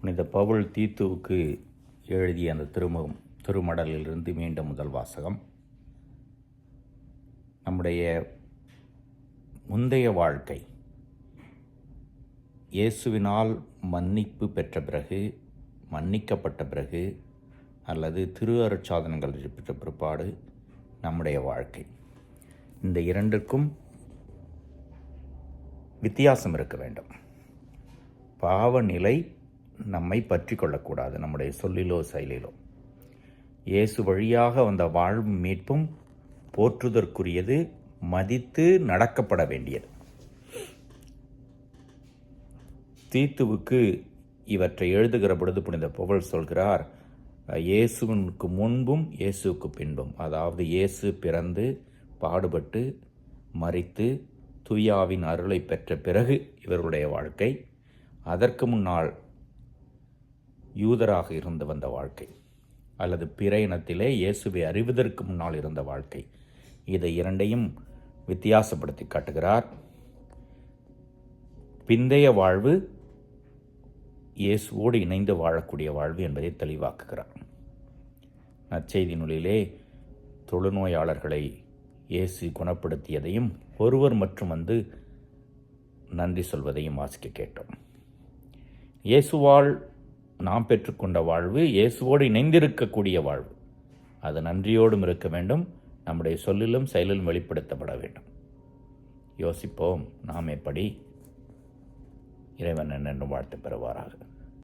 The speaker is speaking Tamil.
புனித பவுல் தீத்துவுக்கு எழுதிய அந்த திருமடலிலிருந்து மீண்டும் முதல் வாசகம். நம்முடைய முந்தைய வாழ்க்கை இயேசுவினால் மன்னிப்பு பெற்ற பிறகு, மன்னிக்கப்பட்ட பிறகு, அல்லது திரு அருட்சாதனங்கள் பெற்ற பிற்பாடு நம்முடைய வாழ்க்கை, இந்த இரண்டுக்கும் வித்தியாசம் இருக்க வேண்டும். பாவநிலை நம்மை பற்றி கொள்ளக்கூடாது. நம்முடைய சொல்லிலோ செயலிலோ இயேசு வழியாக வந்த வாழ்வும் மீட்பும் போற்றுதற்குரியது, மதித்து நடக்கப்பட வேண்டியது. தீத்துவுக்கு இவற்றை எழுதுகிற பொழுது புனித பவுல் சொல்கிறார், இயேசுவுக்கு முன்பும் இயேசுவுக்கு பின்பும், அதாவது இயேசு பிறந்து பாடுபட்டு மரித்து தூயாவின் அருளை பெற்ற பிறகு இவர்களுடைய வாழ்க்கை, அதற்கு முன்னால் யூதராக இருந்து வந்த வாழ்க்கை, அல்லது பிற இனத்திலே இயேசுவை அறிவதற்கு முன்னால் இருந்த வாழ்க்கை, இதை இரண்டையும் வித்தியாசப்படுத்தி காட்டுகிறார். பிந்தைய வாழ்வு இயேசுவோடு இணைந்து வாழக்கூடிய வாழ்வு என்பதை தெளிவாக்குகிறார். நற்செய்தி நூலிலே தொழுநோயாளர்களை இயேசு குணப்படுத்தியதையும் ஒருவர் மற்றும் வந்து நன்றி சொல்வதையும் வாசிக்க கேட்டோம். இயேசுவால் நாம் பெற்றுக்கொண்ட வாழ்வு இயேசுவோடு இணைந்திருக்கக்கூடிய வாழ்வு. அது நன்றியோடும் இருக்க வேண்டும், நம்முடைய சொல்லிலும் செயலிலும் வெளிப்படுத்தப்பட வேண்டும். யோசிப்போம், நாம் எப்படி இறைவன் என்னென்று வாழ்த்து பெறுவாராக.